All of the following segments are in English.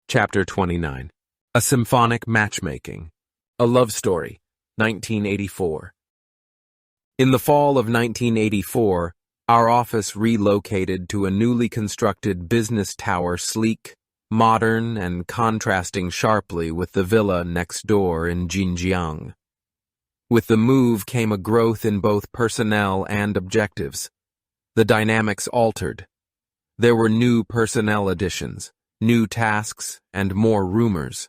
Chapter 29. A Symphonic Matchmaking. A Love Story, 1984. In the fall of 1984, our office relocated to a newly constructed business tower, sleek, modern, and contrasting sharply with the villa next door in Jinjiang. With the move came a growth in both personnel and objectives. The dynamics altered. There were new personnel additions, new tasks, and more rumors.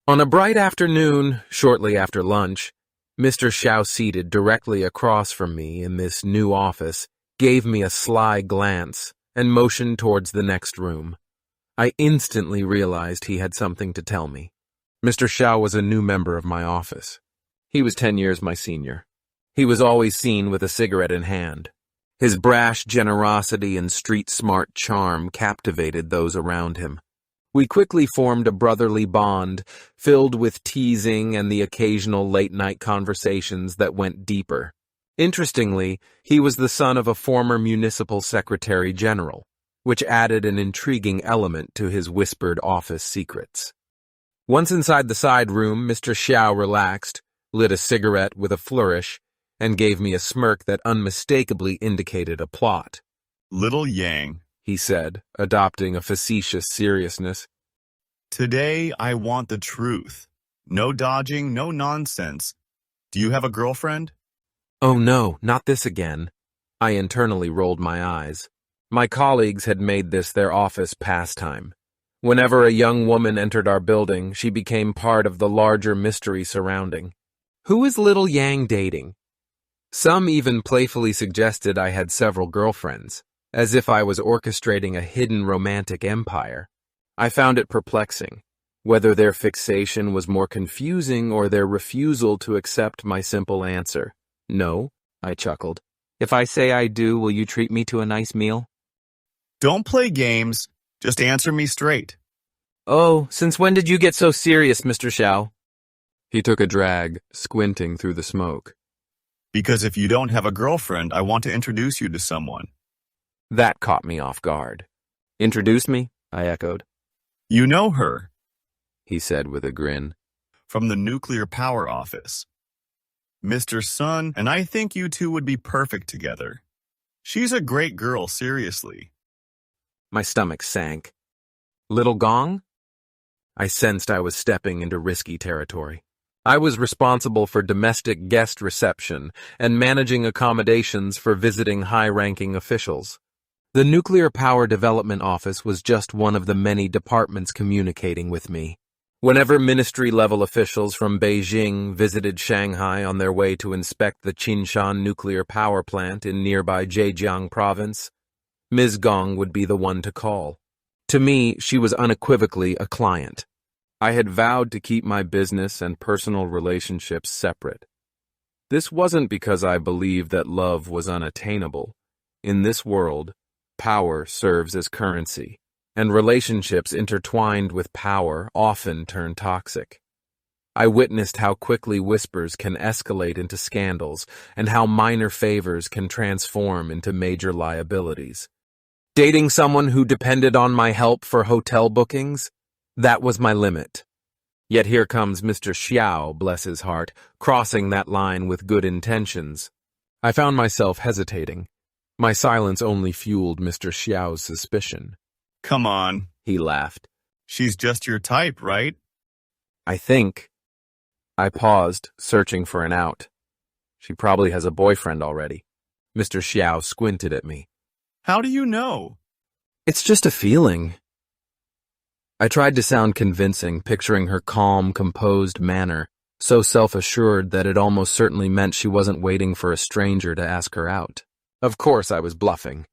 On a bright afternoon, shortly after lunch, Mr. Xiao, seated directly across from me in this new office, gave me a sly glance and motioned towards the next room. I instantly realized he had something to tell me. Mr. Xiao was a new member of my office. He was 10 years my senior. He was always seen with a cigarette in hand. His brash generosity and street-smart charm captivated those around him. We quickly formed a brotherly bond, filled with teasing and the occasional late-night conversations that went deeper. Interestingly, he was the son of a former municipal secretary general, which added an intriguing element to his whispered office secrets. Once inside the side room, Mr. Xiao relaxed, lit a cigarette with a flourish, and gave me a smirk that unmistakably indicated a plot. "Little Yang," he said, adopting a facetious seriousness. "Today I want the truth. No dodging, no nonsense. Do you have a girlfriend?" Oh no, not this again. I internally rolled my eyes. My colleagues had made this their office pastime. Whenever a young woman entered our building, she became part of the larger mystery surrounding. Who is Little Yang dating? Some even playfully suggested I had several girlfriends, as if I was orchestrating a hidden romantic empire. I found it perplexing, whether their fixation was more confusing or their refusal to accept my simple answer. No, I chuckled. If I say I do, will you treat me to a nice meal? "Don't play games. Just answer me straight." Oh, since when did you get so serious, Mr. Xiao? He took a drag, squinting through the smoke. "Because if you don't have a girlfriend, I want to introduce you to someone." That caught me off guard. Introduce me? I echoed. "You know her," he said with a grin. "from the nuclear power office. Mr. Sun, and I think you two would be perfect together. She's a great girl, seriously." My stomach sank. Little Gong? I sensed I was stepping into risky territory. I was responsible for domestic guest reception and managing accommodations for visiting high-ranking officials. The Nuclear Power Development Office was just one of the many departments communicating with me. Whenever ministry-level officials from Beijing visited Shanghai on their way to inspect the Qinshan nuclear power plant in nearby Zhejiang province, Ms. Gong would be the one to call. To me, she was unequivocally a client. I had vowed to keep my business and personal relationships separate. This wasn't because I believed that love was unattainable. In this world, power serves as currency, and relationships intertwined with power often turn toxic. I witnessed how quickly whispers can escalate into scandals and how minor favors can transform into major liabilities. Dating someone who depended on my help for hotel bookings? That was my limit. Yet here comes Mr. Xiao, bless his heart, crossing that line with good intentions. I found myself hesitating. My silence only fueled Mr. Xiao's suspicion. "Come on," he laughed. "She's just your type, right?" I think. I paused, searching for an out. She probably has a boyfriend already. Mr. Xiao squinted at me. "How do you know?" It's just a feeling. I tried to sound convincing, picturing her calm, composed manner, so self-assured that it almost certainly meant she wasn't waiting for a stranger to ask her out. Of course I was bluffing.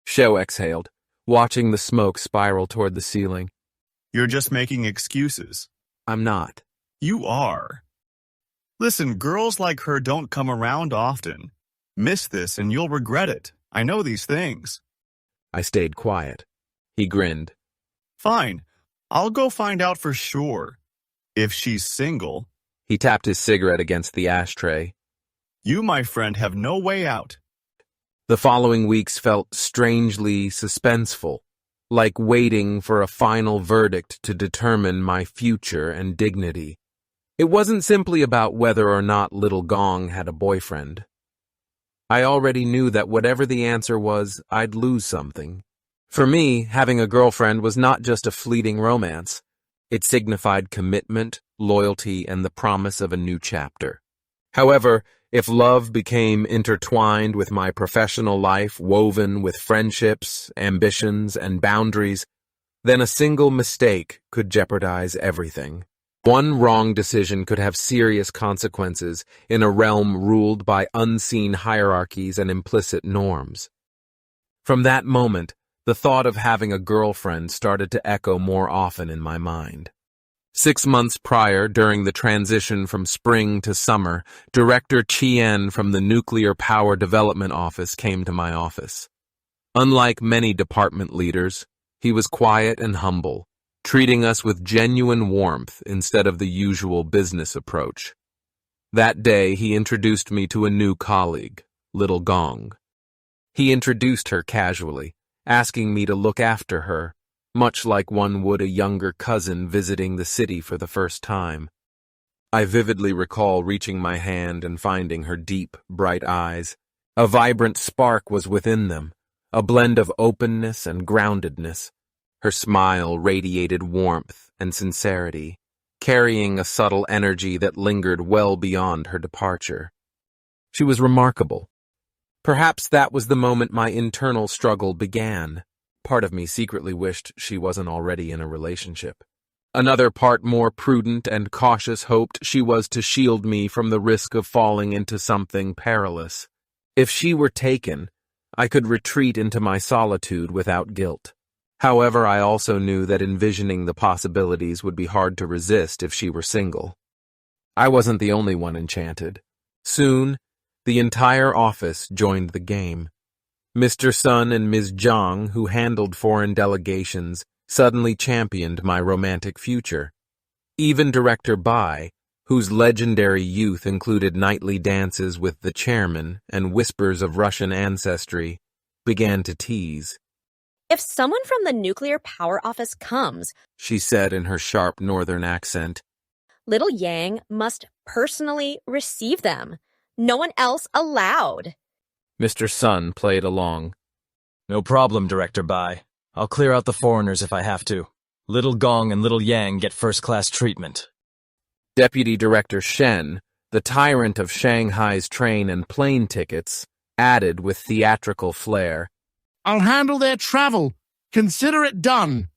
Xiao exhaled, watching the smoke spiral toward the ceiling. "You're just making excuses." I'm not. "You are. Listen, girls like her don't come around often. Miss this and you'll regret it. I know these things." I stayed quiet. He grinned. "Fine. I'll go find out for sure. If she's single." He tapped his cigarette against the ashtray. "You, my friend, have no way out." The following weeks felt strangely suspenseful. like waiting for a final verdict to determine my future and dignity. It wasn't simply about whether or not Little Gong had a boyfriend. I already knew that whatever the answer was, I'd lose something. For me, having a girlfriend was not just a fleeting romance. It signified commitment, loyalty, and the promise of a new chapter. However, if love became intertwined with my professional life, woven with friendships, ambitions, and boundaries, then a single mistake could jeopardize everything. One wrong decision could have serious consequences in a realm ruled by unseen hierarchies and implicit norms. From that moment, the thought of having a girlfriend started to echo more often in my mind. 6 months prior, during the transition from spring to summer, Director Chien from the Nuclear Power Development Office came to my office. Unlike many department leaders, he was quiet and humble, treating us with genuine warmth instead of the usual business approach. That day, he introduced me to a new colleague, Little Gong. He introduced her casually, asking me to look after her, much like one would a younger cousin visiting the city for the first time. I vividly recall reaching my hand and finding her deep, bright eyes. A vibrant spark was within them, a blend of openness and groundedness. Her smile radiated warmth and sincerity, carrying a subtle energy that lingered well beyond her departure. She was remarkable. Perhaps that was the moment my internal struggle began. Part of me secretly wished she wasn't already in a relationship. Another part, more prudent and cautious, hoped she was to shield me from the risk of falling into something perilous. If she were taken, I could retreat into my solitude without guilt. However, I also knew that envisioning the possibilities would be hard to resist if she were single. I wasn't the only one enchanted. Soon, the entire office joined the game. Mr. Sun and Ms. Zhang, who handled foreign delegations, suddenly championed my romantic future. Even Director Bai, whose legendary youth included nightly dances with the chairman and whispers of Russian ancestry, began to tease. "If someone from the Nuclear Power Office comes," she said in her sharp northern accent, "Little Yang must personally receive them. No one else allowed." Mr. Sun played along. "No problem, Director Bai. I'll clear out the foreigners if I have to. Little Gong and Little Yang get first-class treatment." Deputy Director Shen, the tyrant of Shanghai's train and plane tickets, added with theatrical flair, "I'll handle their travel. Consider it done."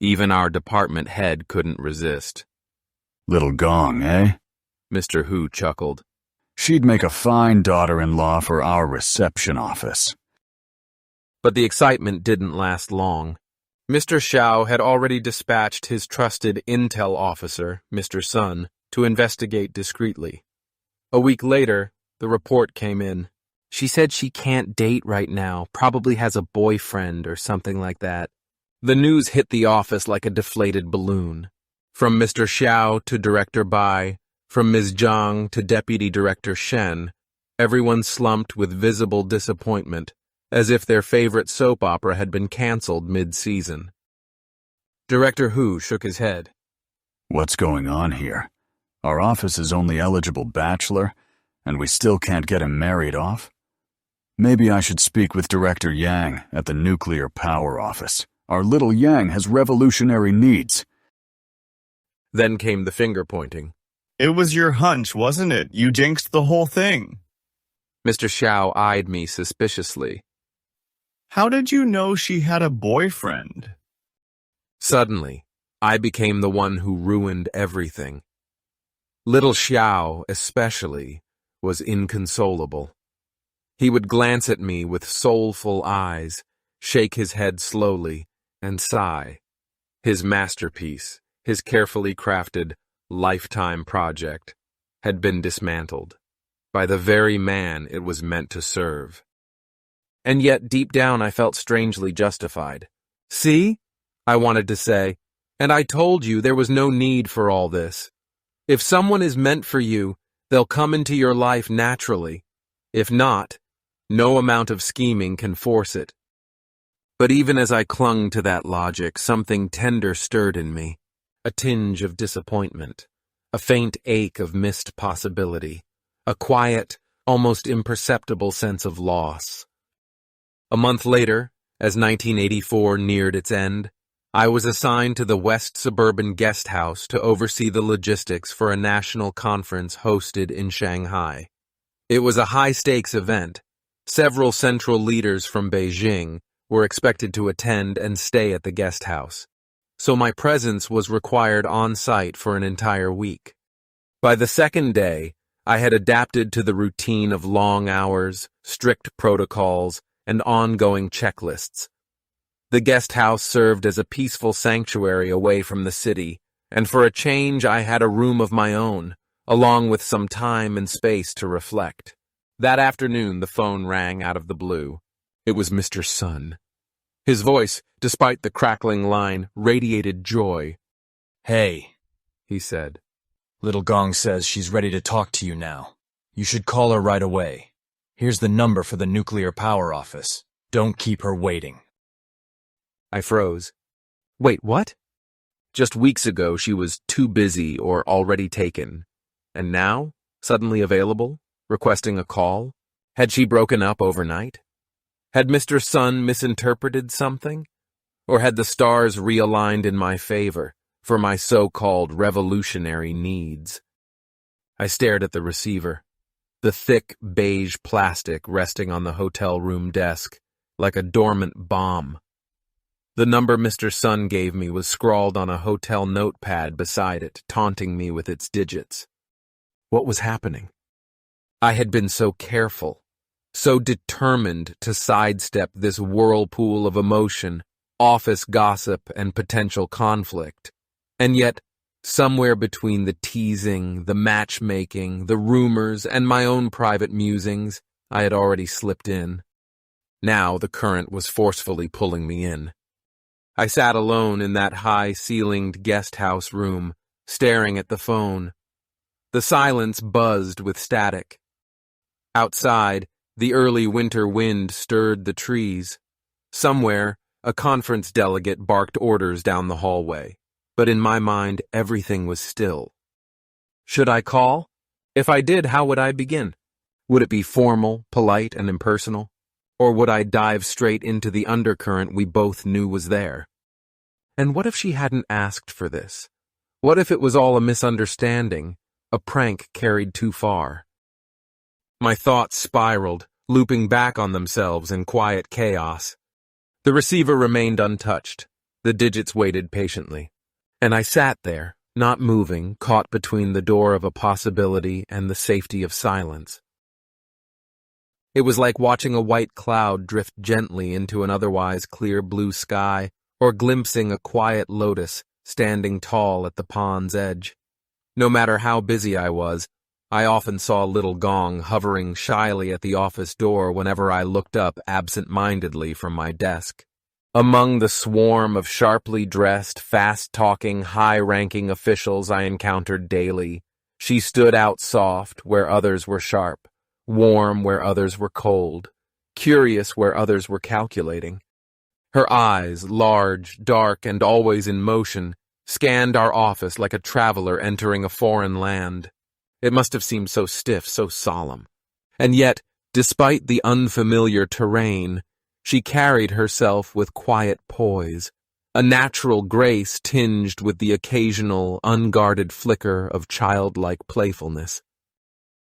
Even our department head couldn't resist. Little Gong, eh? Mr. Hu chuckled. She'd make a fine daughter-in-law for our reception office. But the excitement didn't last long. Mr. Xiao had already dispatched his trusted intel officer, Mr. Sun, to investigate discreetly. A week later, the report came in. She said she can't date right now, probably has a boyfriend or something like that. The news hit the office like a deflated balloon. From Mr. Xiao to Director Bai, from Ms. Zhang to Deputy Director Shen, everyone slumped with visible disappointment, as if their favorite soap opera had been cancelled mid-season. Director Hu shook his head. What's going on here? Our office is only eligible bachelor, and we still can't get him married off? Maybe I should speak with Director Yang at the Nuclear Power Office. Our little Yang has revolutionary needs. Then came the finger-pointing. It was your hunch, wasn't it? You jinxed the whole thing. Mr. Xiao eyed me suspiciously. How did you know she had a boyfriend? Suddenly, I became the one who ruined everything. Little Xiao, especially, was inconsolable. He would glance at me with soulful eyes, shake his head slowly, and sigh. His masterpiece, his carefully crafted lifetime project, had been dismantled by the very man it was meant to serve. And yet, deep down, I felt strangely justified. "See?" I wanted to say, "and I told you there was no need for all this. If someone is meant for you, they'll come into your life naturally. If not, no amount of scheming can force it." But even as I clung to that logic, something tender stirred in me, a tinge of disappointment, a faint ache of missed possibility, a quiet, almost imperceptible sense of loss. A month later, as 1984 neared its end, I was assigned to the West Suburban Guest House to oversee the logistics for a national conference hosted in Shanghai. It was a high-stakes event. Several central leaders from Beijing were expected to attend and stay at the guest house, so my presence was required on-site for an entire week. By the second day, I had adapted to the routine of long hours, strict protocols, and ongoing checklists. The guest house served as a peaceful sanctuary away from the city, and for a change I had a room of my own, along with some time and space to reflect. That afternoon the phone rang out of the blue. It was Mr. Sun. His voice, despite the crackling line, radiated joy. "Hey," he said. "Little Gong says she's ready to talk to you now. You should call her right away. Here's the number for the nuclear power office. Don't keep her waiting." I froze. Wait, what? Just weeks ago she was too busy or already taken. And now, suddenly available, requesting a call? Had she broken up overnight? Had Mr. Sun misinterpreted something? Or had the stars realigned in my favor for my so-called revolutionary needs? I stared at the receiver, the thick beige plastic resting on the hotel room desk, like a dormant bomb. The number Mr. Sun gave me was scrawled on a hotel notepad beside it, taunting me with its digits. What was happening? I had been so careful, so determined to sidestep this whirlpool of emotion, office gossip, and potential conflict. And yet, somewhere between the teasing, the matchmaking, the rumors, and my own private musings, I had already slipped in. Now the current was forcefully pulling me in. I sat alone in that high-ceilinged guest house room, staring at the phone. The silence buzzed with static. Outside, the early winter wind stirred the trees. Somewhere, a conference delegate barked orders down the hallway, but in my mind, everything was still. Should I call? If I did, how would I begin? Would it be formal, polite, and impersonal? Or would I dive straight into the undercurrent we both knew was there? And what if she hadn't asked for this? What if it was all a misunderstanding, a prank carried too far? My thoughts spiraled, looping back on themselves in quiet chaos. The receiver remained untouched. The digits waited patiently. And I sat there, not moving, caught between the door of a possibility and the safety of silence. It was like watching a white cloud drift gently into an otherwise clear blue sky, or glimpsing a quiet lotus standing tall at the pond's edge. No matter how busy I was, I often saw Little Gong hovering shyly at the office door whenever I looked up absent-mindedly from my desk. Among the swarm of sharply dressed, fast-talking, high-ranking officials I encountered daily, she stood out soft where others were sharp, warm where others were cold, curious where others were calculating. Her eyes, large, dark, and always in motion, scanned our office like a traveler entering a foreign land. It must have seemed so stiff, so solemn. And yet, despite the unfamiliar terrain, she carried herself with quiet poise, a natural grace tinged with the occasional, unguarded flicker of childlike playfulness.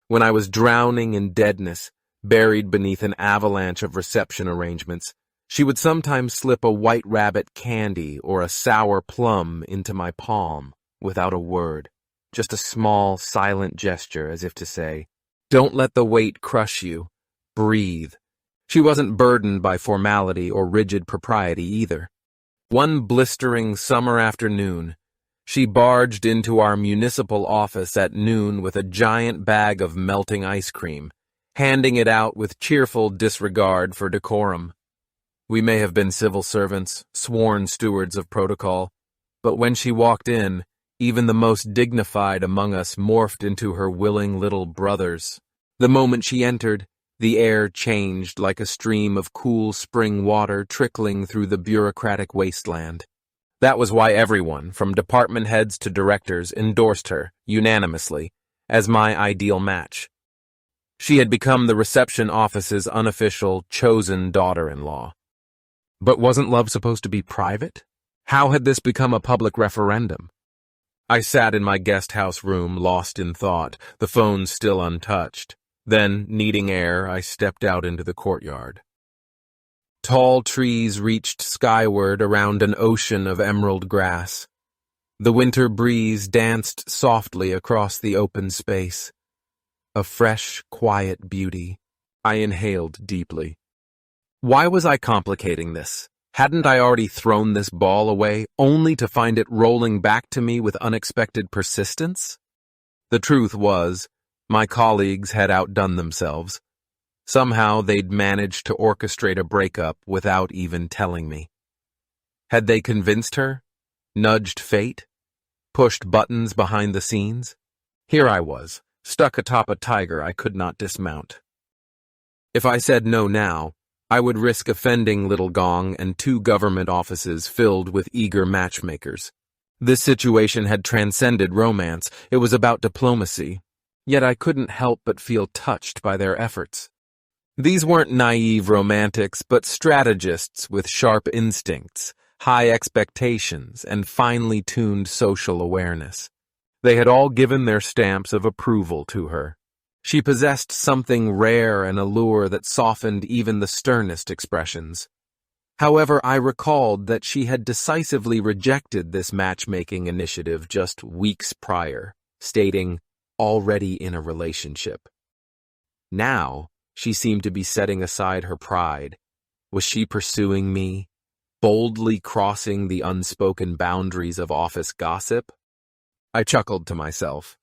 When I was drowning in deadness, buried beneath an avalanche of reception arrangements, she would sometimes slip a white rabbit candy or a sour plum into my palm, without a word, just a small, silent gesture as if to say, "Don't let the weight crush you. Breathe." She wasn't burdened by formality or rigid propriety either. One blistering summer afternoon, she barged into our municipal office at noon with a giant bag of melting ice cream, handing it out with cheerful disregard for decorum. We may have been civil servants, sworn stewards of protocol, but when she walked in, even the most dignified among us morphed into her willing little brothers. The moment she entered, The air changed like a stream of cool spring water trickling through the bureaucratic wasteland. That was why everyone, from department heads to directors, endorsed her, unanimously, as my ideal match. She had become the reception office's unofficial, chosen daughter-in-law. But wasn't love supposed to be private? How had this become a public referendum? I sat in my guest house room, lost in thought, the phone still untouched. Then, needing air, I stepped out into the courtyard. Tall trees reached skyward around an ocean of emerald grass. The winter breeze danced softly across the open space. A fresh, quiet beauty. I inhaled deeply. Why was I complicating this? Hadn't I already thrown this ball away, only to find it rolling back to me with unexpected persistence? The truth was, my colleagues had outdone themselves. Somehow they'd managed to orchestrate a breakup without even telling me. Had they convinced her? Nudged fate? Pushed buttons behind the scenes? Here I was, stuck atop a tiger I could not dismount. If I said no now, I would risk offending Little Gong and 2 government offices filled with eager matchmakers. This situation had transcended romance. It was about diplomacy. Yet I couldn't help but feel touched by their efforts. These weren't naive romantics, but strategists with sharp instincts, high expectations, and finely tuned social awareness. They had all given their stamps of approval to her. She possessed something rare and allure that softened even the sternest expressions. However, I recalled that she had decisively rejected this matchmaking initiative just weeks prior, stating, already in a relationship. Now, she seemed to be setting aside her pride. Was she pursuing me, boldly crossing the unspoken boundaries of office gossip? I chuckled to myself.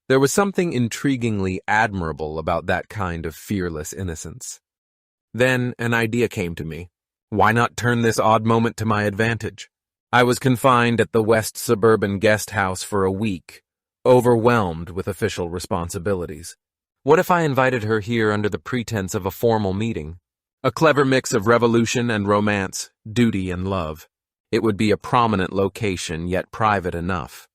There was something intriguingly admirable about that kind of fearless innocence. Then an idea came to me. Why not turn this odd moment to my advantage? I was confined at the West Suburban Guest House for a week, overwhelmed with official responsibilities. What if I invited her here under the pretense of a formal meeting? A clever mix of revolution and romance, duty and love. It would be a prominent location, yet private enough.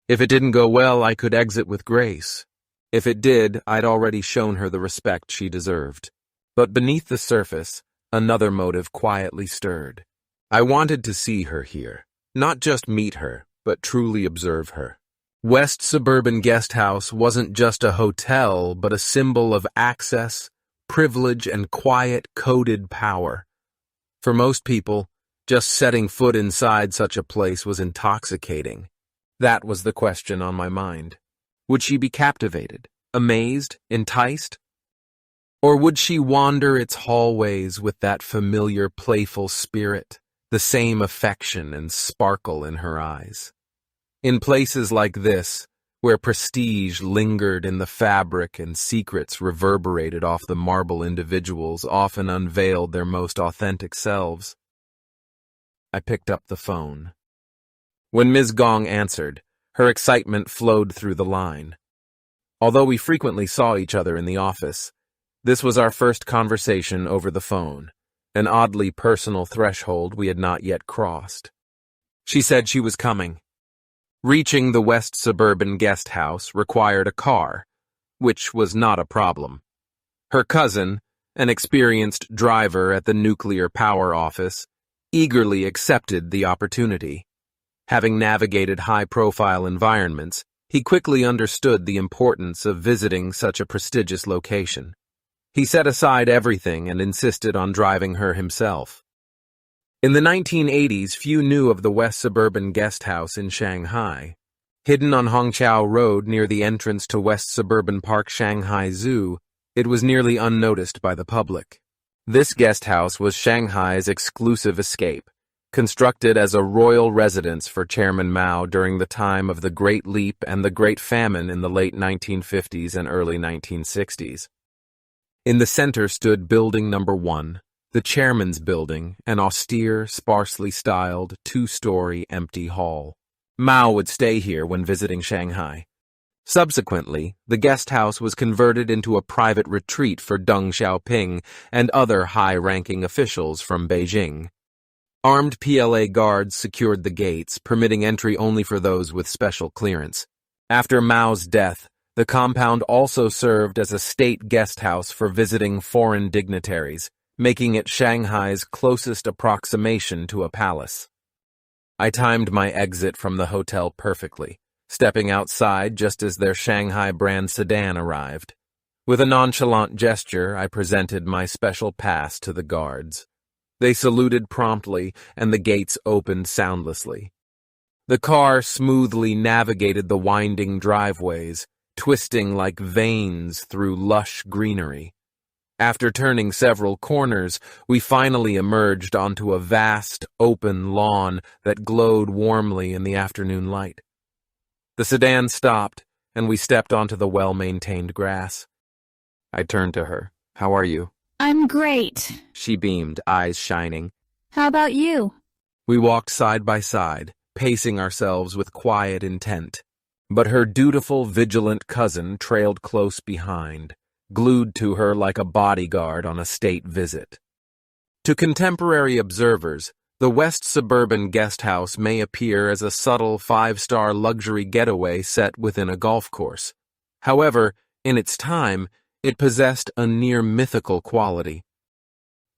If it didn't go well, I could exit with grace. If it did, I'd already shown her the respect she deserved. But beneath the surface, another motive quietly stirred. I wanted to see her here. Not just meet her, but truly observe her. West Suburban Guest House wasn't just a hotel, but a symbol of access, privilege, and quiet, coded power. For most people, just setting foot inside such a place was intoxicating. That was the question on my mind. Would she be captivated, amazed, enticed? Or would she wander its hallways with that familiar, playful spirit, the same affection and sparkle in her eyes? In places like this, where prestige lingered in the fabric and secrets reverberated off the marble, individuals often unveiled their most authentic selves. I picked up the phone. When Ms. Gong answered, her excitement flowed through the line. Although we frequently saw each other in the office, this was our first conversation over the phone, an oddly personal threshold we had not yet crossed. She said she was coming. Reaching the West Suburban Guest House required a car, which was not a problem. Her cousin, an experienced driver at the nuclear power office, eagerly accepted the opportunity. Having navigated high-profile environments, he quickly understood the importance of visiting such a prestigious location. He set aside everything and insisted on driving her himself. In the 1980s, few knew of the West Suburban Guest House in Shanghai. Hidden on Hongqiao Road near the entrance to West Suburban Park Shanghai Zoo, it was nearly unnoticed by the public. This guest house was Shanghai's exclusive escape, constructed as a royal residence for Chairman Mao during the time of the Great Leap and the Great Famine in the late 1950s and early 1960s. In the center stood Building Number 1, the Chairman's Building, an austere, sparsely styled, 2-story empty hall. Mao would stay here when visiting Shanghai. Subsequently, the guest house was converted into a private retreat for Deng Xiaoping and other high-ranking officials from Beijing. Armed PLA guards secured the gates, permitting entry only for those with special clearance. After Mao's death, the compound also served as a state guest house for visiting foreign dignitaries, making it Shanghai's closest approximation to a palace. I timed my exit from the hotel perfectly, stepping outside just as their Shanghai brand sedan arrived. With a nonchalant gesture, I presented my special pass to the guards. They saluted promptly, and the gates opened soundlessly. The car smoothly navigated the winding driveways, twisting like veins through lush greenery. After turning several corners, we finally emerged onto a vast, open lawn that glowed warmly in the afternoon light. The sedan stopped, and we stepped onto the well-maintained grass. I turned to her. "How are you?" I'm great. She beamed, eyes shining. How about you? We walked side by side, pacing ourselves with quiet intent. But her dutiful, vigilant cousin trailed close behind, glued to her like a bodyguard on a state visit. To contemporary observers, the West Suburban Guest House may appear as a subtle five-star luxury getaway set within a golf course. However, in its time, it possessed a near-mythical quality.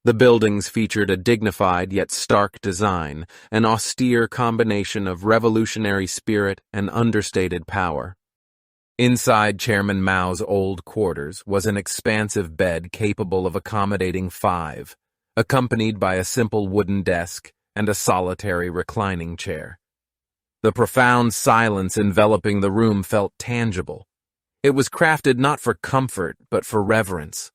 The buildings featured a dignified yet stark design, an austere combination of revolutionary spirit and understated power. Inside Chairman Mao's old quarters was an expansive bed capable of accommodating 5, accompanied by a simple wooden desk and a solitary reclining chair. The profound silence enveloping the room felt tangible. It was crafted not for comfort, but for reverence.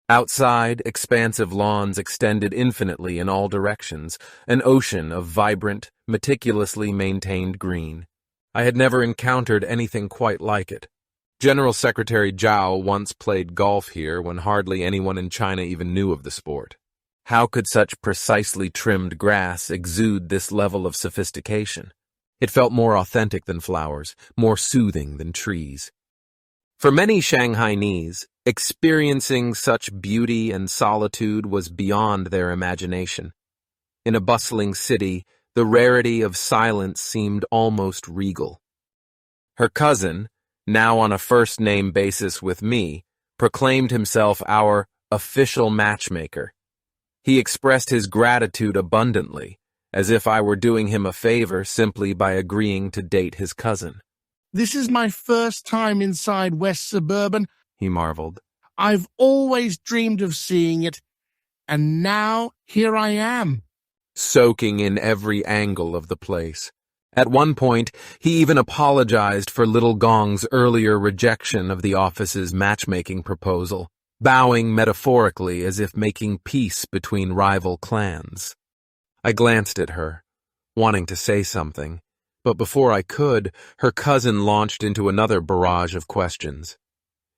Outside, expansive lawns extended infinitely in all directions, an ocean of vibrant, meticulously maintained green. I had never encountered anything quite like it. General Secretary Zhao once played golf here when hardly anyone in China even knew of the sport. How could such precisely trimmed grass exude this level of sophistication? It felt more authentic than flowers, more soothing than trees. For many Shanghainese, experiencing such beauty and solitude was beyond their imagination. In a bustling city, the rarity of silence seemed almost regal. Her cousin, now on a first-name basis with me, proclaimed himself our official matchmaker. He expressed his gratitude abundantly, as if I were doing him a favor simply by agreeing to date his cousin. This is my first time inside West Suburban, He marveled. I've always dreamed of seeing it, and now here I am. Soaking in every angle of the place. At one point, he even apologized for Little Gong's earlier rejection of the office's matchmaking proposal, bowing metaphorically as if making peace between rival clans. I glanced at her, wanting to say something, but before I could, her cousin launched into another barrage of questions.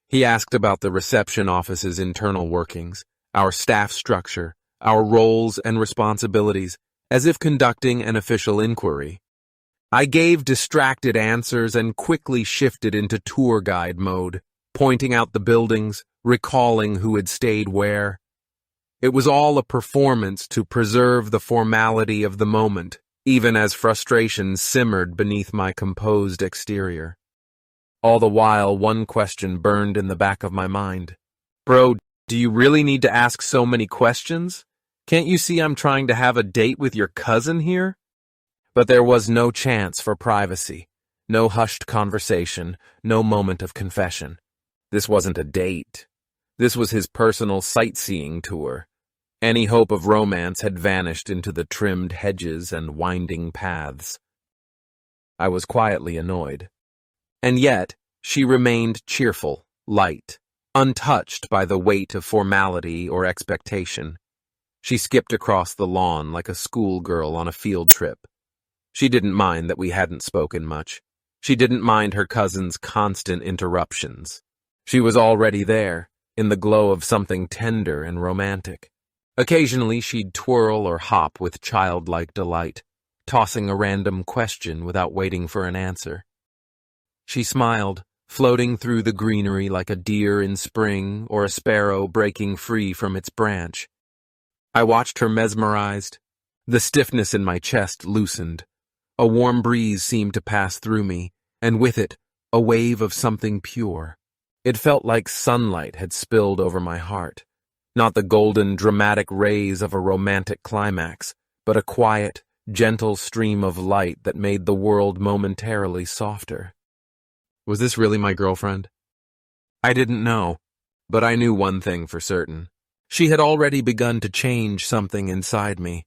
He asked about the reception office's internal workings, our staff structure, our roles and responsibilities, as if conducting an official inquiry. I gave distracted answers and quickly shifted into tour guide mode, pointing out the buildings, recalling who had stayed where. It was all a performance to preserve the formality of the moment, even as frustration simmered beneath my composed exterior. All the while, one question burned in the back of my mind. Bro, do you really need to ask so many questions? Can't you see I'm trying to have a date with your cousin here? But there was no chance for privacy, no hushed conversation, no moment of confession. This wasn't a date. This was his personal sightseeing tour. Any hope of romance had vanished into the trimmed hedges and winding paths. I was quietly annoyed. And yet, she remained cheerful, light, untouched by the weight of formality or expectation. She skipped across the lawn like a schoolgirl on a field trip. She didn't mind that we hadn't spoken much. She didn't mind her cousin's constant interruptions. She was already there, in the glow of something tender and romantic. Occasionally she'd twirl or hop with childlike delight, tossing a random question without waiting for an answer. She smiled, floating through the greenery like a deer in spring or a sparrow breaking free from its branch. I watched her mesmerized. The stiffness in my chest loosened. A warm breeze seemed to pass through me, and with it, a wave of something pure. It felt like sunlight had spilled over my heart. Not the golden, dramatic rays of a romantic climax, but a quiet, gentle stream of light that made the world momentarily softer. Was this really my girlfriend? I didn't know, but I knew one thing for certain. She had already begun to change something inside me.